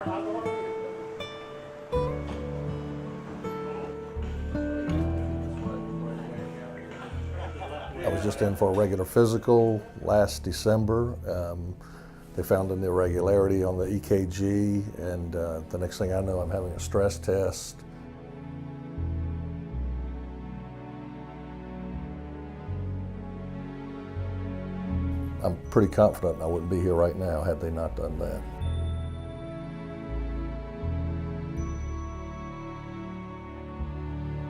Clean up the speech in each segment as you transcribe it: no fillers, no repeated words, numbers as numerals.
I was just in for a regular physical last December. They found an irregularity on the EKG, and the next thing I know, I'm having a stress test. I'm pretty confident I wouldn't be here right now had they not done that.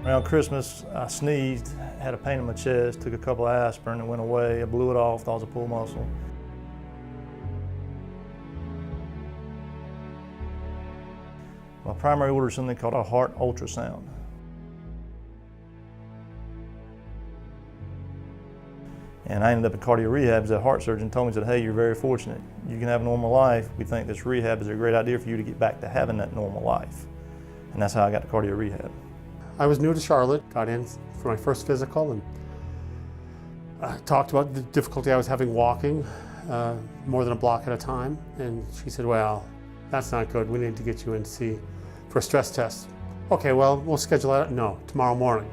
Around Christmas, I sneezed, had a pain in my chest, took a couple of aspirin, it went away. I blew it off, thought it was a pull muscle. My primary order is something called a heart ultrasound. And I ended up in cardio rehab. That heart surgeon told me, said, hey, you're very fortunate. You can have a normal life. We think this rehab is a great idea for you to get back to having that normal life. And that's how I got to cardio rehab. I was new to Charlotte, got in for my first physical, and talked about the difficulty I was having walking more than a block at a time. And she said, well, that's not good. We need to get you in to see for a stress test. Okay, well, we'll schedule that. No, tomorrow morning.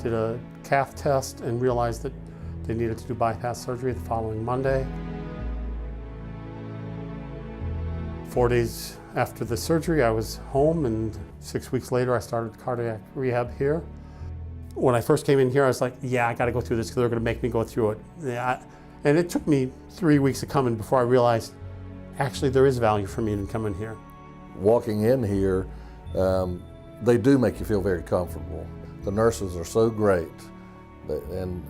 Did a calf test and realized that they needed to do bypass surgery the following Monday. 4 days after the surgery, I was home, and 6 weeks later, I started cardiac rehab here. When I first came in here, I was like, yeah, I gotta go through this because they're gonna make me go through it. And it took me 3 weeks to come in before I realized, actually, there is value for me in coming here. Walking in here, they do make you feel very comfortable. The nurses are so great, and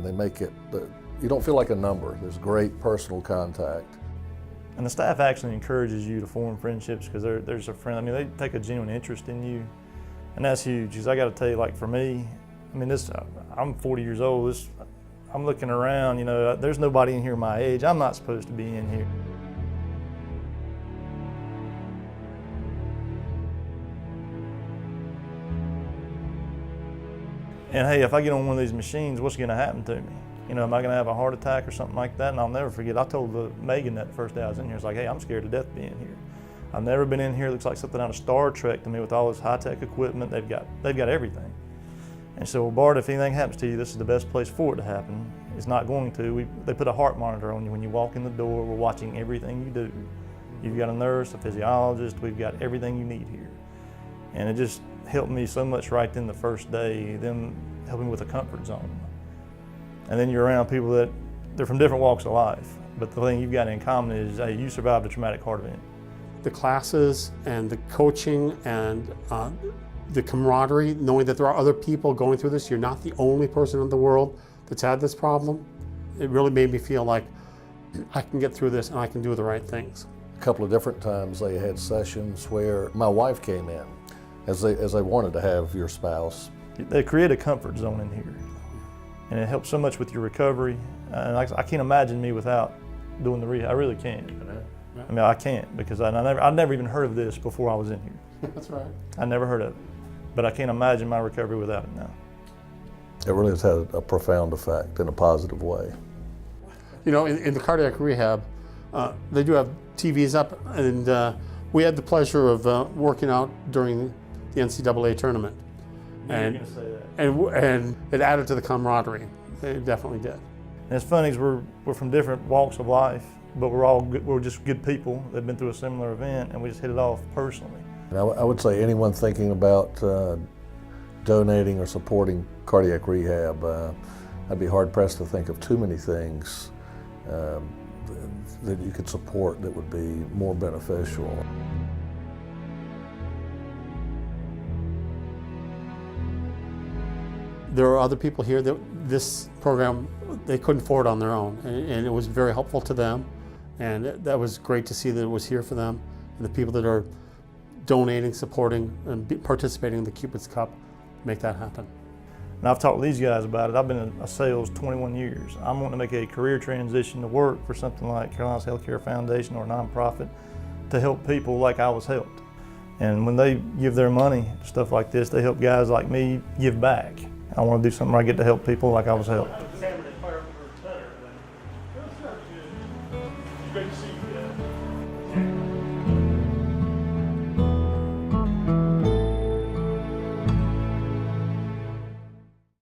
they make it, you don't feel like a number. There's great personal contact. And the staff actually encourages you to form friendships because there's a friend. I mean, they take a genuine interest in you, and that's huge. Because I got to tell you, like for me, I mean, I'm 40 years old. I'm looking around. You know, there's nobody in here my age. I'm not supposed to be in here. And hey, if I get on one of these machines, what's going to happen to me? You know, am I going to have a heart attack or something like that? And I'll never forget, I told Megan that the first day I was in here, it's like, hey, I'm scared to death being here. I've never been in here. It looks like something out of Star Trek to me with all this high-tech equipment. They've got everything. And so, well, Bart, if anything happens to you, this is the best place for it to happen. It's not going to. They put a heart monitor on you when you walk in the door. We're watching everything you do. You've got a nurse, a physiologist. We've got everything you need here. And it just helped me so much right then the first day, them helping with a comfort zone. And then you're around people that, they're from different walks of life, but the thing you've got in common is, hey, you survived a traumatic heart event. The classes and the coaching and the camaraderie, knowing that there are other people going through this, you're not the only person in the world that's had this problem, it really made me feel like I can get through this and I can do the right things. A couple of different times they had sessions where my wife came in, as they wanted to have your spouse. They create a comfort zone in here, and it helps so much with your recovery. And I can't imagine me without doing the rehab. I really can't. I mean, I can't, because I'd never even heard of this before I was in here. That's right. I never heard of it, but I can't imagine my recovery without it now. It really has had a profound effect in a positive way. You know, in the cardiac rehab, they do have TVs up, and we had the pleasure of working out during the NCAA tournament. And it added to the camaraderie. It definitely did. And it's funny, because we're from different walks of life, but we're just good people that've been through a similar event, and we just hit it off personally. And I would say anyone thinking about donating or supporting cardiac rehab, I'd be hard pressed to think of too many things that you could support that would be more beneficial. There are other people here that this program, they couldn't afford on their own, and it was very helpful to them, and that was great to see that it was here for them, and the people that are donating, supporting, and participating in the Cupid's Cup make that happen. And I've talked to these guys about it. I've been in sales 21 years. I'm wanting to make a career transition to work for something like Carolina's Healthcare Foundation or a nonprofit to help people like I was helped. And when they give their money to stuff like this, they help guys like me give back. I want to do something where I get to help people like I was helped. Great to see you.